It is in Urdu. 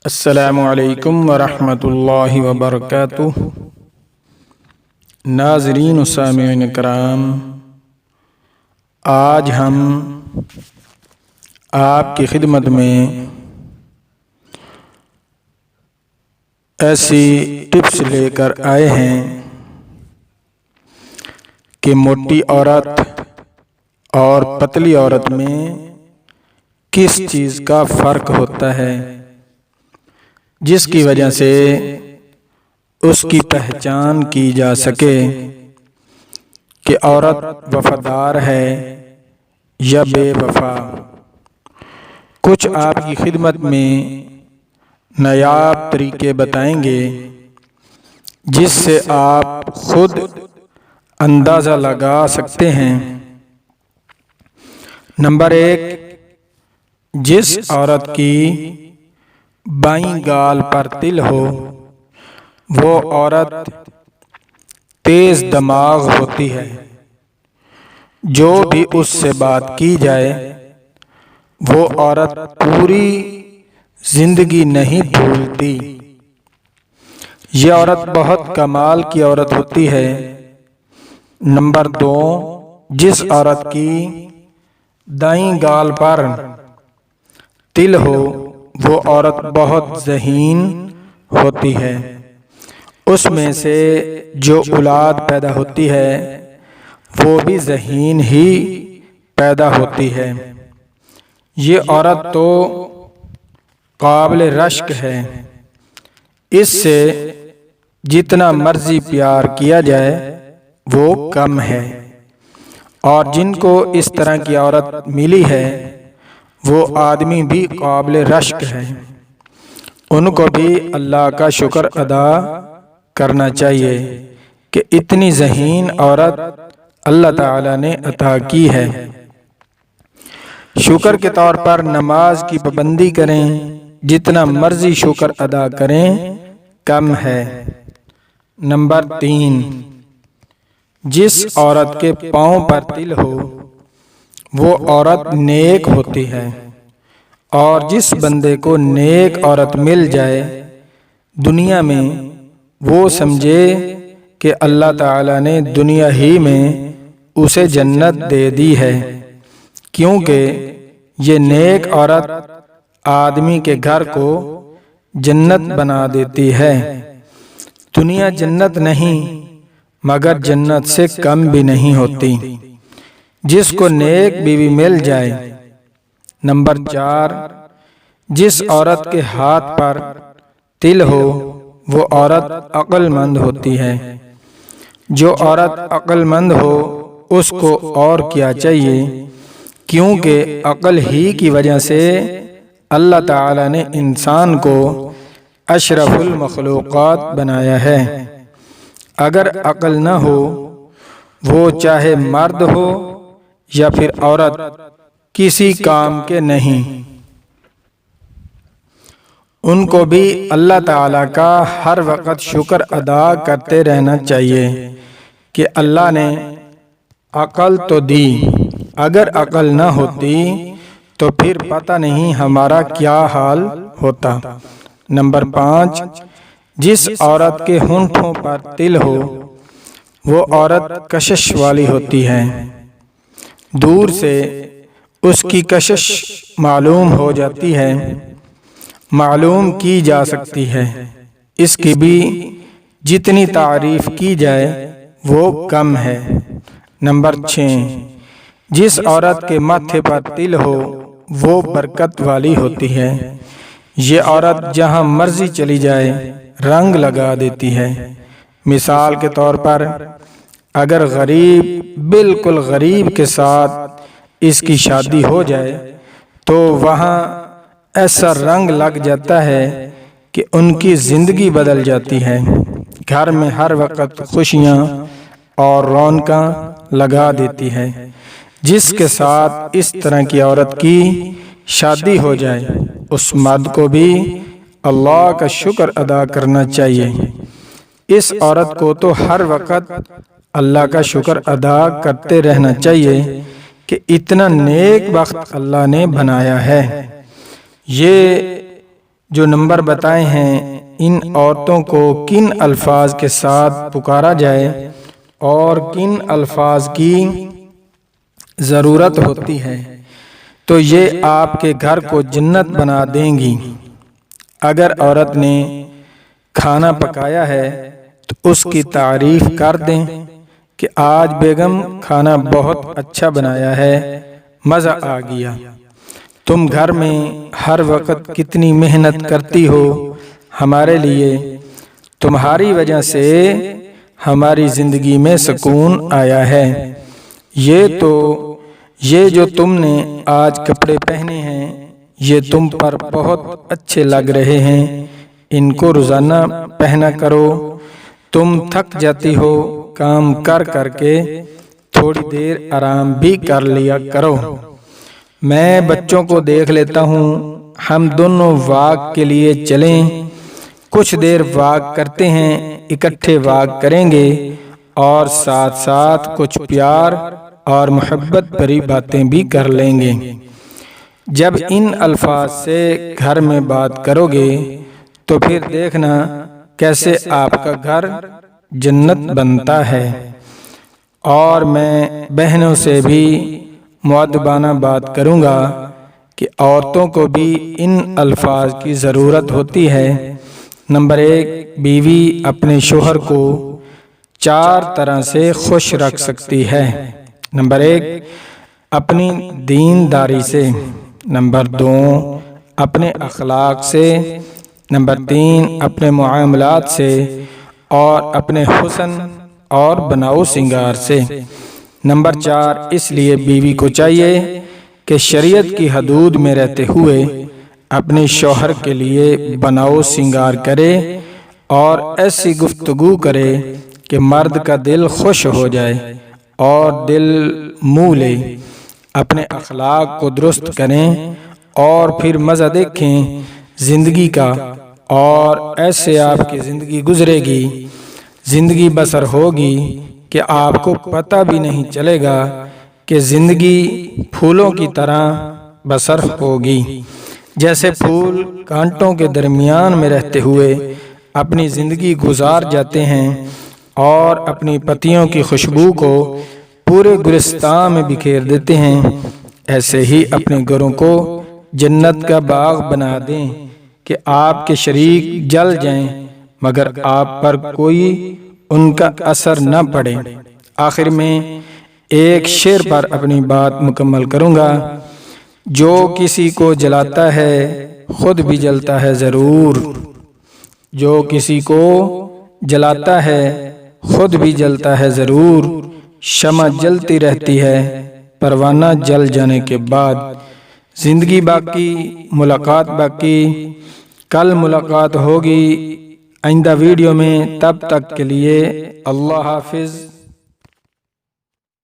السلام علیکم ورحمۃ اللہ وبرکاتہ۔ ناظرین و سامعین کرام، آج ہم آپ کی خدمت میں ایسی ٹپس لے کر آئے ہیں کہ موٹی عورت اور پتلی عورت میں کس چیز کا فرق ہوتا ہے، جس کی وجہ سے اس کی پہچان کی جا سکے کہ عورت وفادار ہے یا بے وفا۔ کچھ آپ کی خدمت میں نایاب طریقے بتائیں گے جس سے آپ خود اندازہ لگا سکتے ہیں۔ نمبر 1، جس عورت کی بائیں گال پر تل ہو وہ عورت تیز دماغ ہوتی ہے، جو بھی اس سے بات کی جائے وہ عورت پوری زندگی نہیں بھولتی۔ یہ عورت بہت کمال کی عورت ہوتی ہے۔ نمبر 2، جس عورت کی دائیں گال پر تل ہو وہ عورت بہت ذہین ہوتی ہے، اس میں سے جو اولاد پیدا ہوتی ہے وہ بھی ذہین ہی پیدا ہوتی ہے۔ یہ عورت تو قابل رشک ہے، اس سے جتنا مرضی پیار کیا جائے وہ کم ہے، اور جن کو اس طرح کی عورت ملی ہے وہ آدمی بھی قابل رشک ہے، ان کو بھی اللہ کا شکر ادا کرنا چاہیے کہ اتنی ذہین عورت اللہ تعالی نے عطا کی ہے۔ شکر کے طور پر نماز کی پابندی کریں، جتنا مرضی شکر ادا کریں کم ہے۔ نمبر 3، جس عورت کے پاؤں پر تل ہو وہ عورت نیک ہوتی ہے، اور جس بندے کو نیک عورت مل جائے دنیا میں وہ سمجھے کہ اللہ تعالی نے دنیا ہی میں اسے جنت دے دی ہے، کیونکہ یہ نیک عورت آدمی کے گھر کو جنت بنا دیتی ہے۔ دنیا جنت نہیں مگر جنت سے کم بھی نہیں ہوتی، جس کو نیک بیوی مل جائے۔ نمبر 4، جس عورت کے ہاتھ پر تل ہو وہ عورت عقل مند ہوتی ہے۔ جو عورت عقل مند ہو اس کو اور کیا چاہیے، کیونکہ عقل ہی کی وجہ سے اللہ تعالی نے انسان کو اشرف المخلوقات بنایا ہے۔ اگر عقل نہ ہو، وہ چاہے مرد ہو یا پھر عورت، کسی کام کے نہیں۔ ان کو بھی اللہ تعالیٰ کا ہر وقت شکر ادا کرتے رہنا چاہیے کہ اللہ نے عقل تو دی، اگر عقل نہ ہوتی تو پھر پتہ نہیں ہمارا کیا حال ہوتا۔ نمبر 5، جس عورت کے ہونٹوں پر تل ہو وہ عورت کشش والی ہوتی ہے، دور سے اس کی کشش معلوم ہو جاتی ہے، معلوم کی جا سکتی ہے، اس کی بھی جتنی تعریف کی جائے وہ کم ہے۔ نمبر 6، جس عورت کے ماتھے پر تل ہو وہ برکت والی ہوتی ہے۔ یہ عورت جہاں مرضی چلی جائے رنگ لگا دیتی ہے۔ مثال کے طور پر اگر غریب بالکل غریب کے ساتھ اس کی شادی ہو جائے تو وہاں ایسا رنگ لگ جاتا ہے کہ ان کی زندگی بدل جاتی ہے، گھر میں ہر وقت خوشیاں اور رونقاں لگا دیتی ہے۔ جس کے ساتھ اس طرح کی عورت کی شادی ہو جائے اس مرد کو بھی اللہ کا شکر ادا کرنا چاہیے۔ اس عورت کو تو ہر وقت اللہ کا شکر ادا کرتے رہنا چاہیے کہ اتنا نیک بخت اللہ نے بنایا ہے۔ یہ جو نمبر بتائے ہیں ان عورتوں کو کن الفاظ کے ساتھ پکارا جائے اور کن الفاظ کی ضرورت ہوتی ہے تو یہ آپ کے گھر کو جنت بنا دیں گی۔ اگر عورت نے کھانا پکایا ہے تو اس کی تعریف کر دیں کہ آج بیگم کھانا بہت اچھا بنایا ہے، مزہ آ گیا۔ تم گھر میں ہر وقت کتنی محنت کرتی ہو ہمارے لیے، تمہاری وجہ سے ہماری زندگی میں سکون آیا ہے۔ یہ جو تم نے آج کپڑے پہنے ہیں یہ تم پر بہت اچھے لگ رہے ہیں، ان کو روزانہ پہنا کرو۔ تم تھک جاتی ہو کام کر کر کے، تھوڑی دیر آرام بھی کر لیا کرو۔ میں بچوں کو دیکھ لیتا ہوں، ہم دونوں واک کے لیے چلیں، کچھ دیر واک کرتے ہیں، اکٹھے واک کریں گے اور ساتھ ساتھ کچھ پیار اور محبت بھری باتیں بھی کر لیں گے۔ جب ان الفاظ سے گھر میں بات کرو گے تو پھر دیکھنا کیسے آپ کا گھر جنت بنتا ہے۔ اور میں بہنوں سے بھی مؤدبانہ بات کروں گا کہ عورتوں کو بھی ان الفاظ کی ضرورت ہوتی ہے۔ نمبر 1، بیوی اپنے شوہر کو 4 طرح سے خوش رکھ سکتی ہے۔ نمبر 1، اپنی دینداری سے۔ نمبر 2، اپنے اخلاق سے۔ نمبر 3، اپنے معاملات سے اور اپنے حسن اور بناؤ سنگار سے۔ نمبر 4، اس لیے بیوی کو چاہیے کہ شریعت کی حدود میں رہتے ہوئے اپنے شوہر کے لیے بناؤ سنگار کرے اور ایسی گفتگو کرے کہ مرد کا دل خوش ہو جائے اور دل منہ لے۔ اپنے اخلاق کو درست کریں اور پھر مزہ دیکھیں زندگی کا، اور ایسے آپ کی زندگی گزرے گی، زندگی بسر ہوگی کہ آپ کو پتہ بھی نہیں چلے گا کہ زندگی پھولوں کی طرح بسر ہوگی۔ جیسے پھول کانٹوں کے درمیان میں رہتے ہوئے اپنی زندگی گزار جاتے ہیں اور اپنی پتیوں کی خوشبو کو پورے گلستان میں بکھیر دیتے ہیں، ایسے ہی اپنے گھروں کو جنت کا باغ بنا دیں کہ آپ کے شریک جل جائیں مگر آپ پر کوئی ان کا اثر نہ پڑے۔ آخر میں ایک شعر پر اپنی بات مکمل کروں گا۔ جو کسی کو جلاتا ہے خود بھی جلتا ہے ضرور، جو کسی کو جلاتا ہے خود بھی جلتا ہے ضرور، شمع جلتی رہتی ہے پروانہ جل جانے کے بعد۔ زندگی باقی، ملاقات باقی، کل ملاقات ہوگی آئندہ ویڈیو میں، تب تک کے لیے اللہ حافظ۔